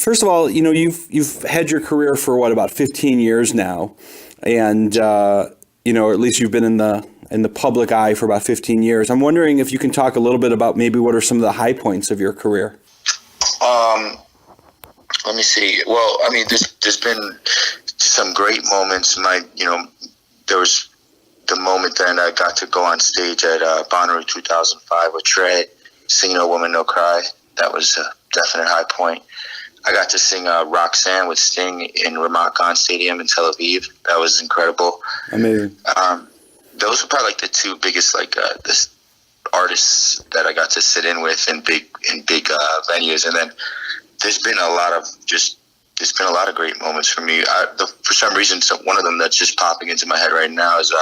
First of all, you've had your career for about 15 years now, and or at least you've been in the public eye for about 15 years. I'm wondering if you can talk a little bit about maybe what are some of the high points of your career. Let me see. Well, I mean, there's been some great moments. There was the moment that I got to go on stage at Bonnaroo 2005 with Trey, sing No Woman, No Cry. That was a definite high point. I got to sing Roxanne with Sting in Ramat Gan Stadium in Tel Aviv. That was incredible. Amazing. Those were probably like the two biggest artists that I got to sit in with in big venues. And then there's been a lot of great moments for me. For some reason, one of them that's just popping into my head right now is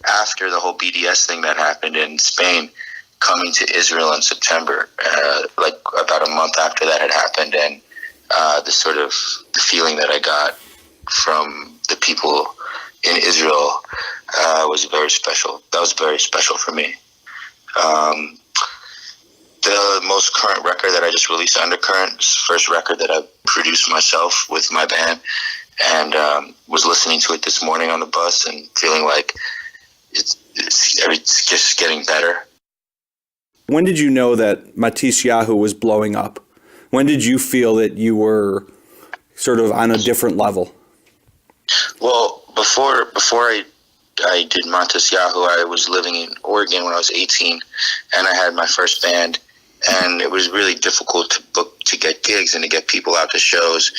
after the whole BDS thing that happened in Spain, coming to Israel in September, like about a month after that had happened, and the feeling that I got from the people in Israel was very special. That was very special for me. The most current record that I just released, Undercurrent, is the first record that I produced myself with my band, and was listening to it this morning on the bus and feeling like it's just getting better. When did you know that Matisyahu was blowing up? When did you feel that you were sort of on a different level? Well, before I did Matisyahu, I was living in Oregon when I was 18, and I had my first band, and it was really difficult to get gigs and to get people out to shows,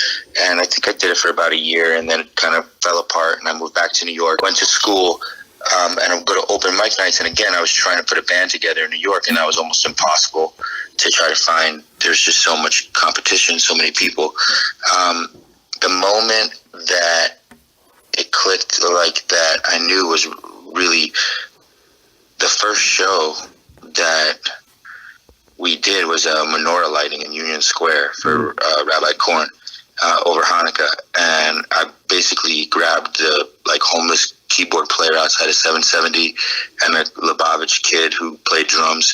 and I think I did it for about a year, and then it kind of fell apart, and I moved back to New York, went to school, and I would go to open mic nights, and again, I was trying to put a band together in New York, and that was almost impossible to try to find. There's just so much competition, so many people. The moment that it clicked like that, I knew was really the first show that we did was a menorah lighting in Union Square for Rabbi Korn over Hanukkah, and I basically grabbed the homeless keyboard player outside of 770 and a Lubavitch kid who played drums,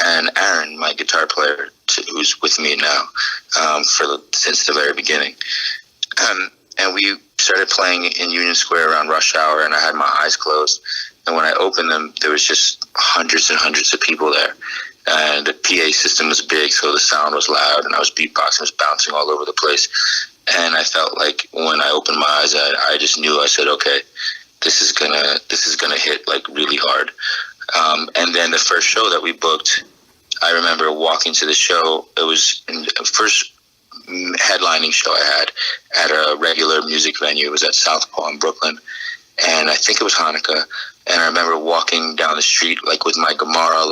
and Aaron, my guitar player, who's with me now since the very beginning. And we started playing in Union Square around rush hour, and I had my eyes closed. And when I opened them, there was just hundreds and hundreds of people there. And the PA system was big, so the sound was loud, and I was beatboxing, I was bouncing all over the place. And I felt like when I opened my eyes, I just knew, I said, okay, this is gonna hit really hard. And then the first show that we booked, I remember walking to the show. It was the first headlining show I had at a regular music venue. It was at Southpaw in Brooklyn, and I think it was Hanukkah. And I remember walking down the street with my Gemara,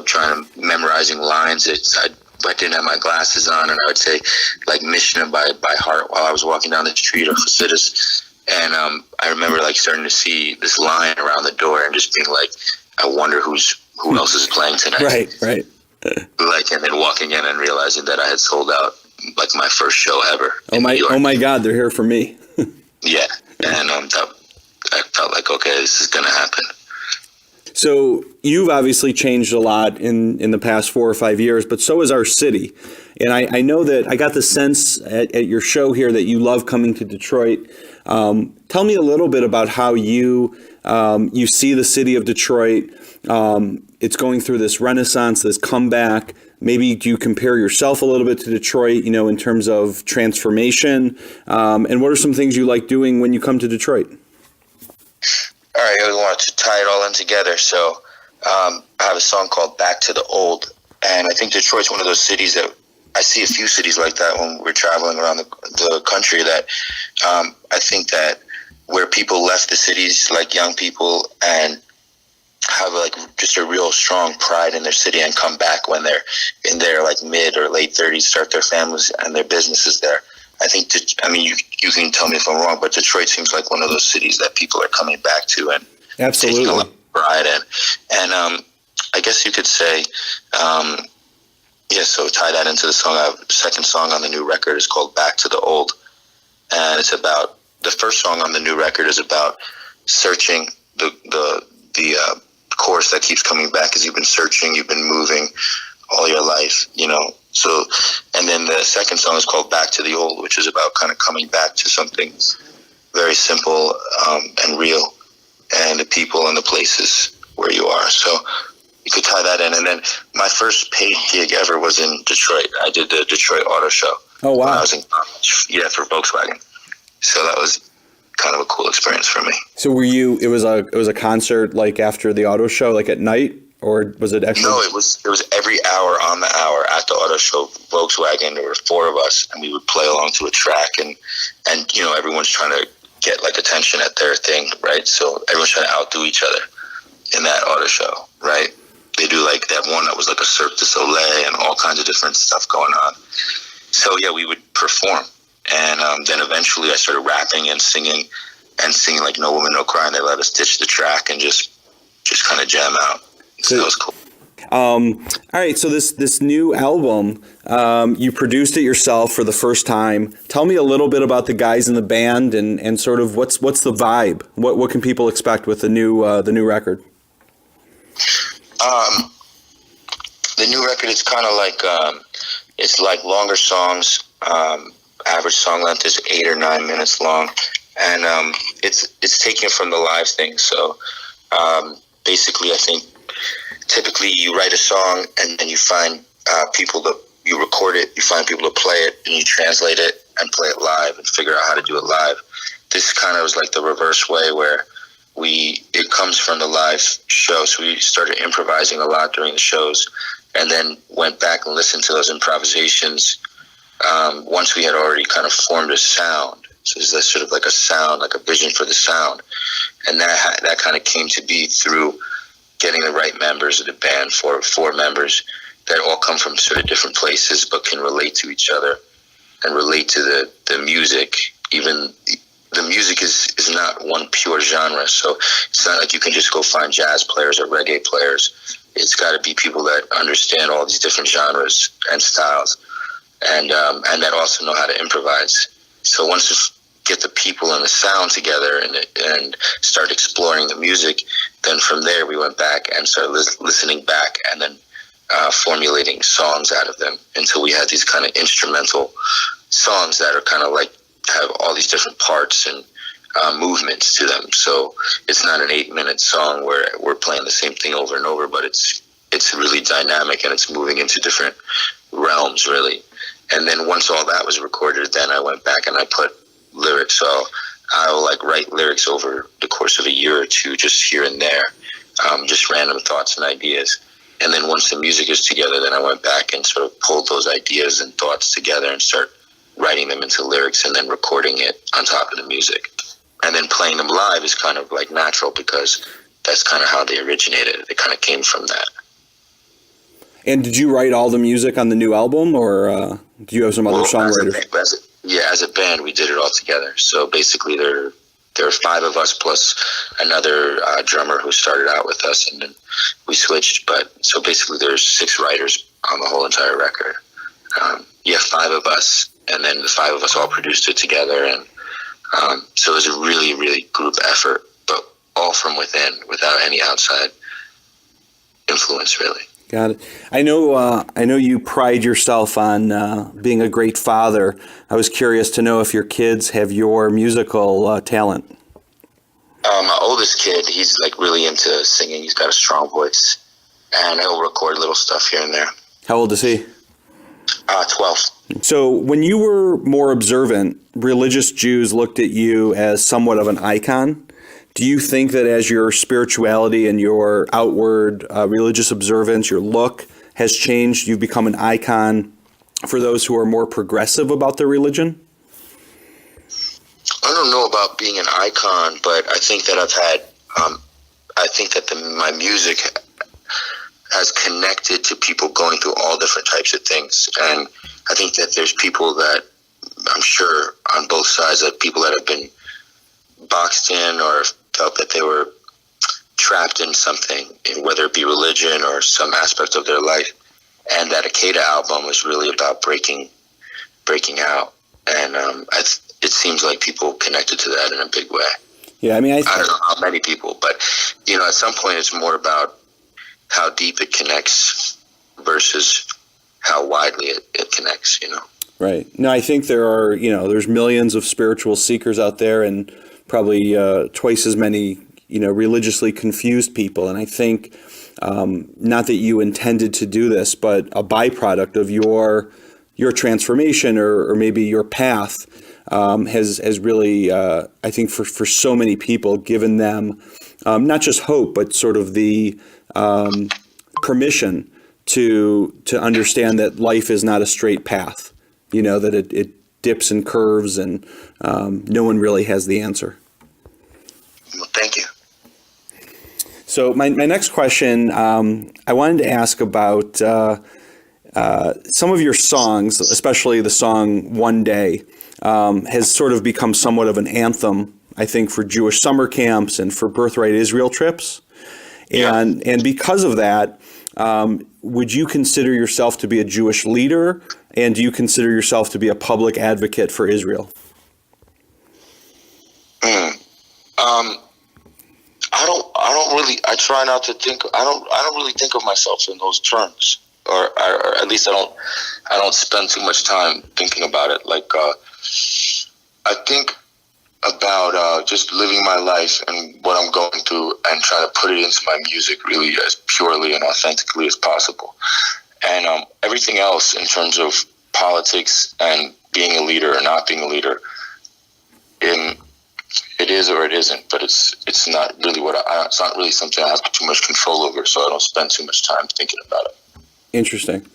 trying to memorizing lines. I didn't have my glasses on, and I would say Mishnah by heart while I was walking down the street, or Chassidus. And I remember starting to see this line around the door and just being I wonder who else is playing tonight. Right. And then walking in and realizing that I had sold out my first show ever. Oh my God, they're here for me. Yeah, and I felt okay, this is gonna happen. So you've obviously changed a lot in the past 4 or 5 years, but so has our city. And I know that I got the sense at your show here that you love coming to Detroit. Tell me a little bit about how you see the city of Detroit. It's going through this renaissance, this comeback. Maybe do you compare yourself a little bit to Detroit, in terms of transformation? And what are some things you like doing when you come to Detroit? All right, we want to tie it all in together. So I have a song called Back to the Old. And I think Detroit's one of those cities that I see a few cities like that when we're traveling around the country, that I think that where people left the cities, young people, and have just a real strong pride in their city and come back when they're in their mid or late 30s, start their families and their businesses there. I think you can tell me if I'm wrong, but Detroit seems like one of those cities that people are coming back to and absolutely taking a lot of pride in. And I guess you could say, so tie that into the song. The second song on the new record is called Back to the Old, and it's about, the first song on the new record is about searching the chorus that keeps coming back is you've been searching, you've been moving all your life, So, and then the second song is called Back to the Old, which is about kind of coming back to something very simple and real, and the people and the places where you are. So you could tie that in. And then my first paid gig ever was in Detroit. I did the Detroit Auto Show. Oh, wow. When I was in college. Yeah, for Volkswagen. So that was kind of a cool experience for me. So it was a concert like after the auto show, like at night, or was it actually? No, it was every hour on the hour at the auto show, Volkswagen. There were 4 of us, and we would play along to a track, and everyone's trying to get like attention at their thing, right? So everyone's trying to outdo each other in that auto show, right? They do like that one that was like a Cirque du Soleil and all kinds of different stuff going on. So yeah, we would perform, and then eventually I started rapping and singing like No Woman No Cry, and they let us ditch the track and just kind of jam out. So that was cool. All right, so this new album, you produced it yourself for the first time. Tell me a little bit about the guys in the band and sort of what's the vibe. What can people expect with the new record? The new record is kind of like it's like longer songs. Average song length is 8 or 9 minutes long, and it's taken from the live thing. So basically, I think typically you write a song and then you find people you record it, you find people to play it, and you translate it and play it live and figure out how to do it live. This kind of was like the reverse way where it comes from the live show. So we started improvising a lot during the shows, and then went back and listened to those improvisations once we had already kind of formed a sound. So there's sort of like a sound, like a vision for the sound, and that kind of came to be through getting the right members of the band, four members that all come from sort of different places but can relate to each other and relate to the music. Even the music is not one pure genre, so it's not like you can just go find jazz players or reggae players. It's got to be people that understand all these different genres and styles, and that also know how to improvise. So once you get the people and the sound together and start exploring the music, then from there we went back and started listening back and then formulating songs out of them until we had these kind of instrumental songs that are kind of like have all these different parts and movements to them. So it's not an 8-minute song where we're playing the same thing over and over, but it's really dynamic and it's moving into different realms, really. And then once all that was recorded, then I went back and I put lyrics. So I'll like write lyrics over the course of a year or two, just here and there, just random thoughts and ideas. And then once the music is together, then I went back and sort of pulled those ideas and thoughts together and start writing them into lyrics and then recording it on top of the music. And then playing them live is kind of like natural because that's kind of how they originated. They kind of came from that. And did you write all the music on the new album, or do you have some other songwriters? As a band, we did it all together. So basically, there are 5 of us plus another drummer who started out with us, and then we switched. But so basically, there's 6 writers on the whole entire record. 5 of us, and then the 5 of us all produced it together, and so it was a really, really group effort, but all from within, without any outside influence, really. Got it. I know you pride yourself on being a great father. I was curious to know if your kids have your musical talent. My oldest kid, he's like really into singing. He's got a strong voice, and he'll record little stuff here and there. How old is he? 12. So when you were more observant, religious Jews looked at you as somewhat of an icon. Do you think that as your spirituality and your outward religious observance, your look has changed, you've become an icon for those who are more progressive about their religion? I don't know about being an icon, but I think that I think that my music has connected to people going through all different types of things. And I think that there's people that, I'm sure on both sides, that people that have been boxed in or felt that they were trapped in something, whether it be religion or some aspect of their life. And that Akeda album was really about breaking out. And it seems like people connected to that in a big way. Yeah, I mean, I don't know how many people, but at some point it's more about how deep it connects versus how widely it connects, Right. No, I think there's millions of spiritual seekers out there, and probably twice as many, religiously confused people. And I think, not that you intended to do this, but a byproduct of your transformation, or maybe your path, has really, I think, for so many people, given them not just hope, but sort of the permission to understand that life is not a straight path. That it dips and curves, and no one really has the answer. Well, thank you. So my next question, I wanted to ask about some of your songs, especially the song "One Day," has sort of become somewhat of an anthem, I think, for Jewish summer camps and for Birthright Israel trips. And because of that, would you consider yourself to be a Jewish leader? And do you consider yourself to be a public advocate for Israel? I try not to think. I don't really think of myself in those terms, or at least I don't spend too much time thinking about it. Like, I think about just living my life and what I'm going through, and trying to put it into my music really as purely and authentically as possible. And everything else in terms of politics and being a leader or not being a leader, it is or it isn't. But it's not really it's not really something I have too much control over. So I don't spend too much time thinking about it. Interesting.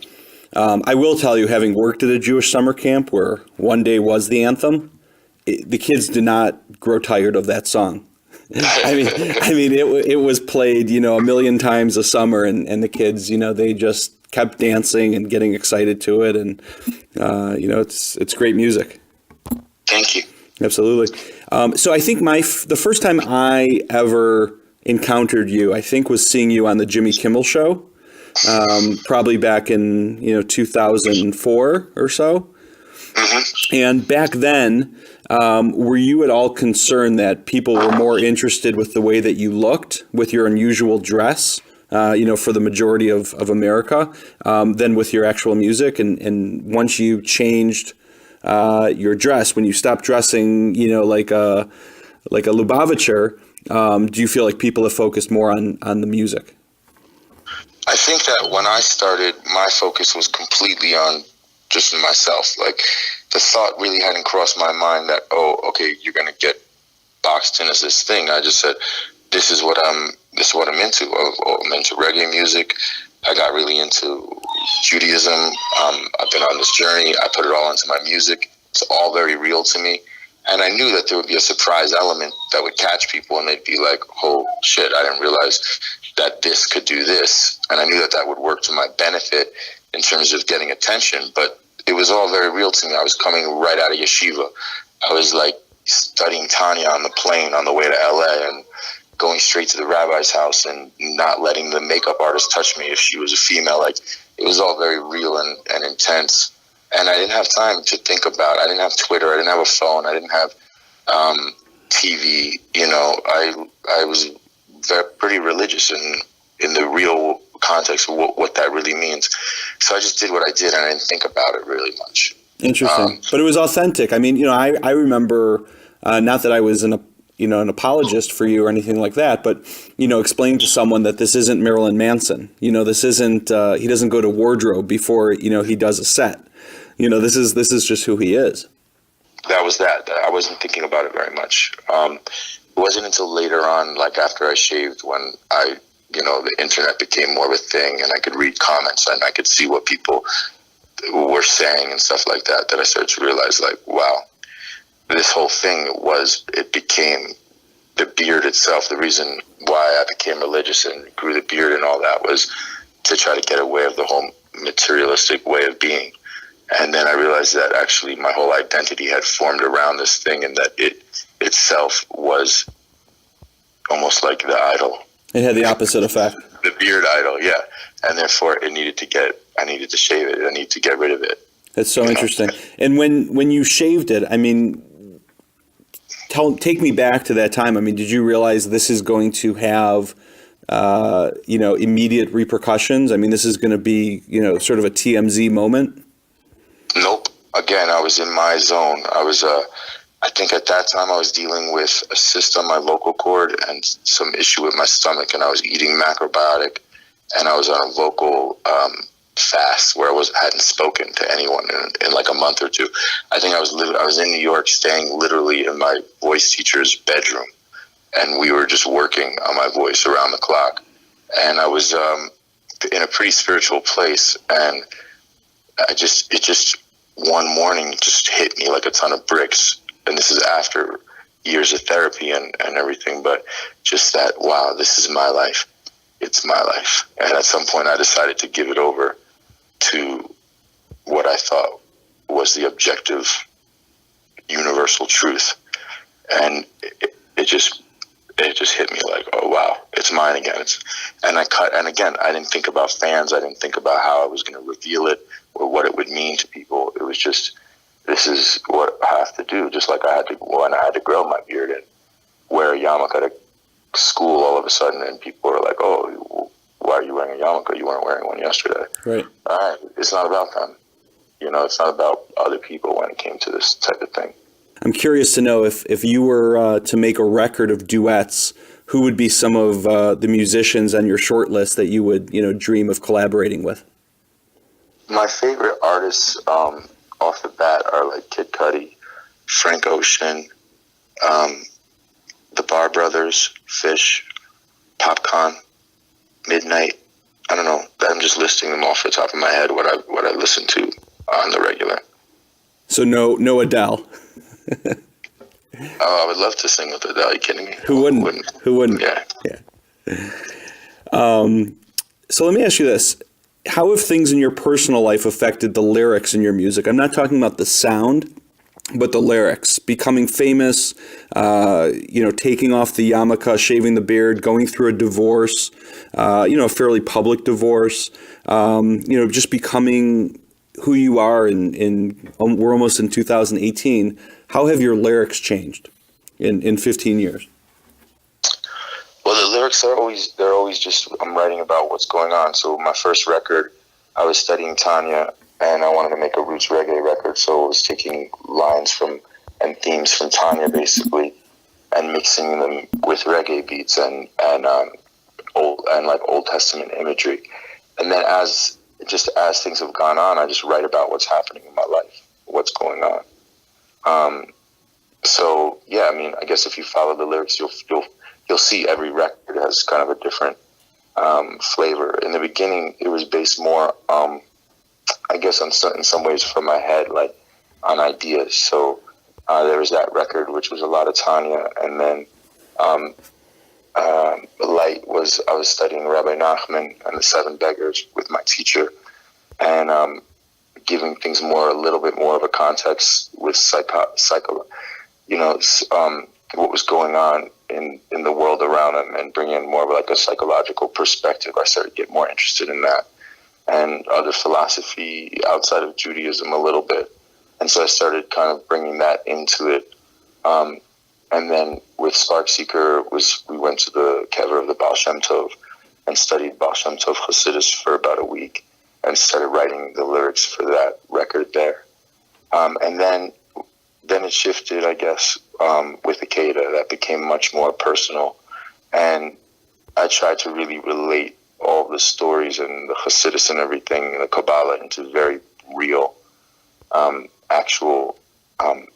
I will tell you, having worked at a Jewish summer camp where One Day was the anthem, the kids did not grow tired of that song. I mean, it was played, a million times a summer, and the kids, they just kept dancing and getting excited to it, and it's great music. Thank you. Absolutely. So I think the first time I ever encountered you, I think, was seeing you on the Jimmy Kimmel Show, probably back in 2004 or so. Mm-hmm. And back then, were you at all concerned that people were more interested with the way that you looked, with your unusual dress, for the majority of America, than with your actual music? And once you changed your dress, when you stopped dressing, like a Lubavitcher, do you feel like people have focused more on the music? I think that when I started, my focus was completely on just myself. Like, the thought really hadn't crossed my mind that, you're going to get boxed in as this thing. I just said, this is what I'm into. I'm into reggae music. I got really into Judaism. I've been on this journey. I put it all into my music. It's all very real to me. And I knew that there would be a surprise element that would catch people, and they'd be like, oh shit, I didn't realize that this could do this. And I knew that would work to my benefit in terms of getting attention. But it was all very real to me. I was coming right out of yeshiva. I was like studying Tanya on the plane on the way to LA, and going straight to the rabbi's house and not letting the makeup artist touch me if she was a female. Like, it was all very real and intense. And I didn't have time to think about it. I didn't have Twitter. I didn't have a phone. I didn't have TV. I was pretty religious in the real context of what that really means. So I just did what I did, and I didn't think about it really much. Interesting. But it was authentic. I mean, I remember, not that I was an apologist for you or anything like that, but, explaining to someone that this isn't Marilyn Manson. This isn't, he doesn't go to wardrobe before, he does a set. This is just who he is. That was that. I wasn't thinking about it very much. It wasn't until later on, like after I shaved, when the internet became more of a thing, and I could read comments and I could see what people were saying and stuff like that, that I started to realize, like, wow, this whole thing became the beard itself. The reason why I became religious and grew the beard and all that was to try to get away of the whole materialistic way of being. And then I realized that actually my whole identity had formed around this thing, and that it itself was almost like the idol. It had the opposite effect. The beard idol, yeah. And therefore I needed to shave it. I needed to get rid of it. That's so interesting. And when you shaved it, I mean, take me back to that time. I mean, did you realize this is going to have immediate repercussions? I mean, this is going to be, sort of a TMZ moment. Nope. Again, I was in my zone. I think at that time I was dealing with a cyst on my vocal cord and some issue with my stomach, and I was eating macrobiotic, and I was on a vocal fast where hadn't spoken to anyone in like a month or two. I think I was in New York, staying literally in my voice teacher's bedroom, and we were just working on my voice around the clock. And I was in a pretty spiritual place, and it just one morning just hit me like a ton of bricks. And this is after years of therapy and everything, but just that, wow, this is my life. It's my life. And at some point I decided to give it over to what I thought was the objective universal truth. And it just hit me like, oh wow, it's mine again. And again, I didn't think about fans. I didn't think about how I was going to reveal it or what it would mean to people. It was just, this is what I have to do. Just like when I had to grow my beard and wear a yarmulke at school all of a sudden, and people were like, oh, why are you wearing a yarmulke? You weren't wearing one yesterday. Right. All right. It's not about them. It's not about other people when it came to this type of thing. I'm curious to know if you were to make a record of duets, who would be some of the musicians on your short list that you would, dream of collaborating with? My favorite artists off the bat are like Kid Cudi, Frank Ocean, the Bar Brothers, Fish, Popcorn, Midnight. I don't know. I'm just listing them off the top of my head, what I listen to on the regular. So no Adele. Oh, I would love to sing with Adele. Are you kidding me? Who wouldn't? Who wouldn't? Yeah. So let me ask you this. How have things in your personal life affected the lyrics in your music? I'm not talking about the sound, but the lyrics. Becoming famous, taking off the yarmulke, shaving the beard, going through a divorce, a fairly public divorce, just becoming who you are we're almost in 2018. How have your lyrics changed in 15 years? Well, the lyrics they're always just, I'm writing about what's going on. So my first record, I was studying Tanya, and I wanted to make a roots reggae record. So I was taking lines and themes from Tanya basically, and mixing them with reggae beats and Old Testament imagery. And then as things have gone on, I just write about what's happening in my life, what's going on. So yeah, I mean, I guess if you follow the lyrics, you'll see every record has kind of a different flavor. In the beginning, it was based more, I guess, in some ways from my head, like on ideas. So there was that record, which was a lot of Tanya, and then Light I was studying Rabbi Nachman and the Seven Beggars with my teacher, and giving things a little bit more of a context with what was going on in the world around him, and bring in more of like a psychological perspective. I started to get more interested in that and other philosophy outside of Judaism a little bit. And so I started kind of bringing that into it. And then with Spark Seeker, we went to the kever of the Baal Shem Tov and studied Baal Shem Tov Chassidus for about a week and started writing the lyrics for that record there. And then it shifted, I guess, with Akeda. That became much more personal. And I tried to really relate all the stories and the Chassidus and everything, and the Kabbalah, into very real, actual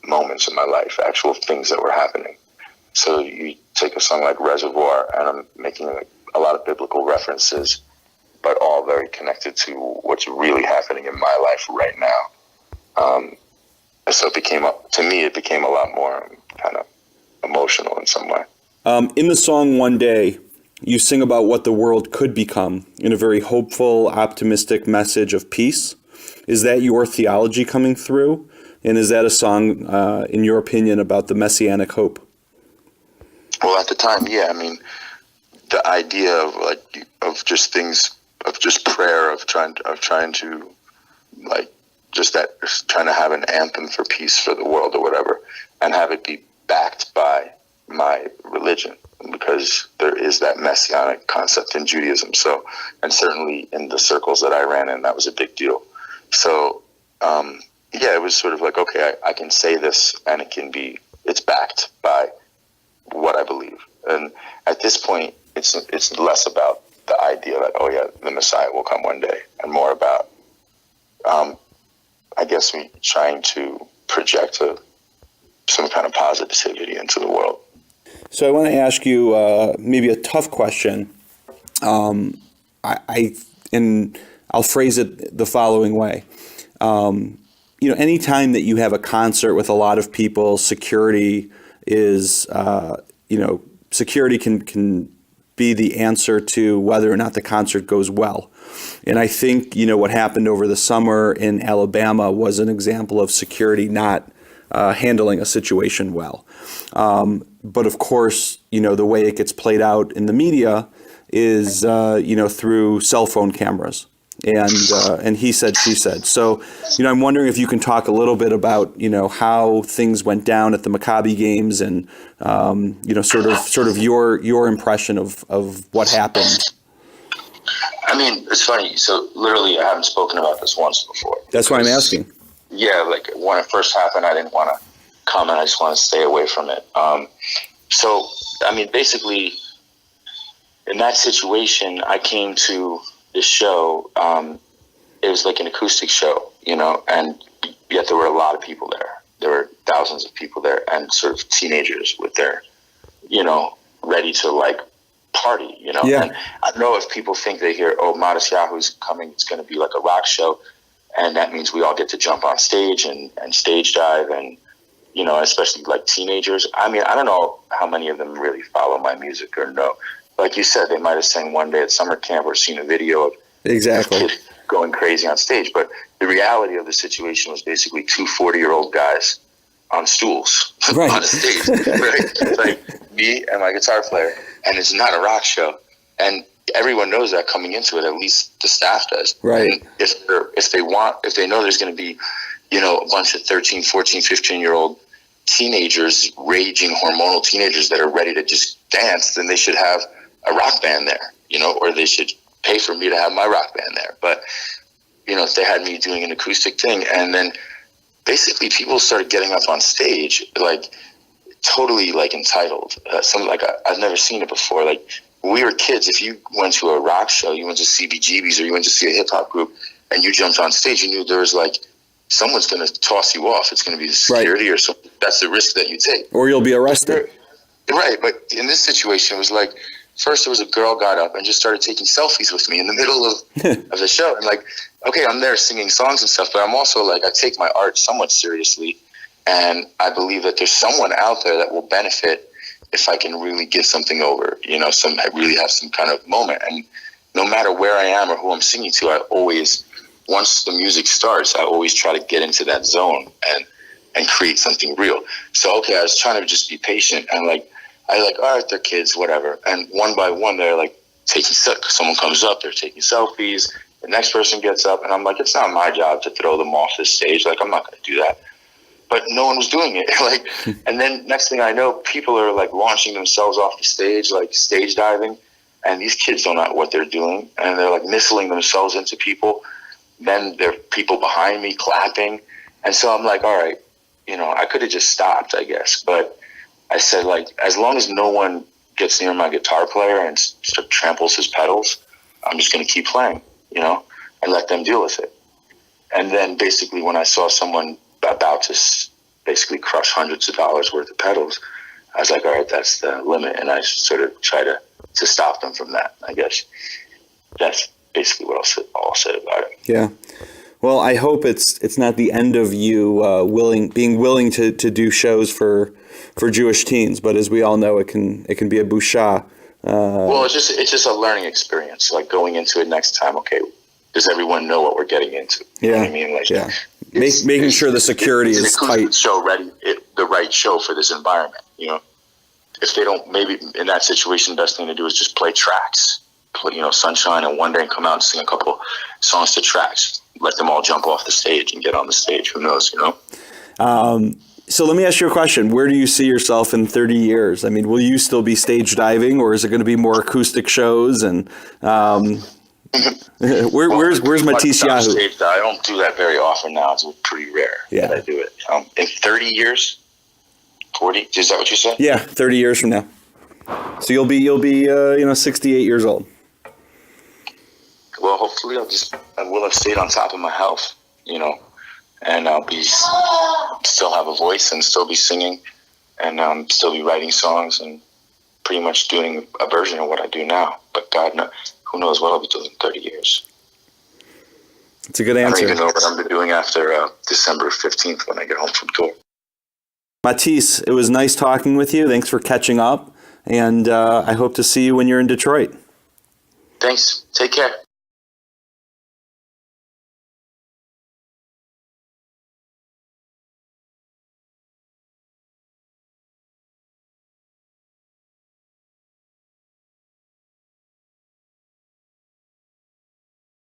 moments in my life, actual things that were happening. So you take a song like Reservoir, and I'm making a lot of biblical references, but all very connected to what's really happening in my life right now. So it became a lot more kind of emotional in some way. In the song One Day, you sing about what the world could become in a very hopeful, optimistic message of peace. Is that your theology coming through? And is that a song, in your opinion, about the Messianic hope? Well, at the time, yeah. I mean, the idea of just things, of just prayer, of trying to trying to have an anthem for peace for the world or whatever, and have it be backed by my religion. because there is that Messianic concept in Judaism. So, and certainly in the circles that I ran in, that was a big deal. So, yeah, it was sort of like, okay, I can say this, and it's backed by what I believe. And at this point, it's less about the idea that, oh yeah, the Messiah will come one day, and more about, I guess, me trying to project some kind of positivity into the world. So I want to ask you maybe a tough question. And I'll phrase it the following way. Anytime that you have a concert with a lot of people, security is, security can be the answer to whether or not the concert goes well. And I think, what happened over the summer in Alabama was an example of security not handling a situation well. But of course, the way it gets played out in the media is, through cell phone cameras and he said, she said. So, I'm wondering if you can talk a little bit about, how things went down at the Maccabi games and, sort of your impression of what happened. I mean, it's funny. So literally, I haven't spoken about this once before. That's why I'm asking. Yeah, like when it first happened, I didn't want to comment. I just want to stay away from it. So, I mean, basically, in that situation, I came to this show. It was like an acoustic show, and yet there were a lot of people there. There were thousands of people there, and sort of teenagers with their, ready to like party, Yeah. And I don't know if people think they hear, oh, Matisyahu's coming, it's going to be like a rock show, and that means we all get to jump on stage and stage dive, and especially like teenagers. I mean, I don't know how many of them really follow my music or know. Like you said, they might have sang one day at summer camp or seen a video of Exactly. kids going crazy on stage. But the reality of the situation was basically two 40-year-old guys on stools Right. on a stage. Right? It's like me and my guitar player, and it's not a rock show. And everyone knows that coming into it, at least the staff does. Right. And if they know there's going to be, a bunch of 13, 14, 15-year-old teenagers, raging hormonal teenagers that are ready to just dance, then they should have a rock band there, or they should pay for me to have my rock band there. But, if they had me doing an acoustic thing, and then basically people started getting up on stage, like totally like entitled. I've never seen it before. Like when we were kids, if you went to a rock show, you went to CBGB's or you went to see a hip hop group and you jumped on stage, you knew there was like, someone's going to toss you off. It's going to be the security Right. or something. That's the risk that you take. Or you'll be arrested. Right. But in this situation, it was like, first there was a girl got up and just started taking selfies with me in the middle of the show. And like, okay, I'm there singing songs and stuff, but I'm also like, I take my art somewhat seriously. And I believe that there's someone out there that will benefit if I can really give something over, I really have some kind of moment. And no matter where I am or who I'm singing to, I always, once the music starts, I always try to get into that zone and create something real. So, okay, I was trying to just be patient and all right, they're kids, whatever. And one by one, they're like someone comes up, they're taking selfies. The next person gets up and I'm like, it's not my job to throw them off the stage. Like, I'm not going to do that. But no one was doing it. And then next thing I know, people are like launching themselves off the stage, like stage diving. And these kids don't know what they're doing. And they're like missiling themselves into people. Then there are people behind me clapping. And so I'm like, all right, I could have just stopped, I guess. But I said, like, as long as no one gets near my guitar player and tramples his pedals, I'm just going to keep playing, and let them deal with it. And then basically when I saw someone about to basically crush hundreds of dollars worth of pedals, I was like, all right, that's the limit. And I sort of try to stop them from that, I guess. That's basically what I'll say about it. Yeah. Well, I hope it's not the end of you being willing to do shows for Jewish teens, but as we all know, it can be a busha. Well, it's just a learning experience. Like going into it next time. Okay, does everyone know what we're getting into? You know what I mean? Like, yeah. Making sure the security is tight. Show ready, the right show for this environment. If they don't, maybe in that situation, the best thing to do is just play tracks. Sunshine and One Day, and come out and sing a couple songs to tracks. Let them all jump off the stage and get on the stage. Who knows? So let me ask you a question. Where do you see yourself in 30 years? I mean, will you still be stage diving, or is it going to be more acoustic shows? And where's Matisyahu? I don't do that very often now. It's pretty rare that I do it. In 30 years, 40, is that what you said? Yeah, 30 years from now. So you'll be 68 years old. Well, hopefully I will have stayed on top of my health, and I'll still have a voice and still be singing and still be writing songs and pretty much doing a version of what I do now. But God knows, who knows what I'll be doing in 30 years. It's a good answer. I don't even know what I'm doing after December 15th when I get home from tour. Matisse, it was nice talking with you. Thanks for catching up. And I hope to see you when you're in Detroit. Thanks. Take care.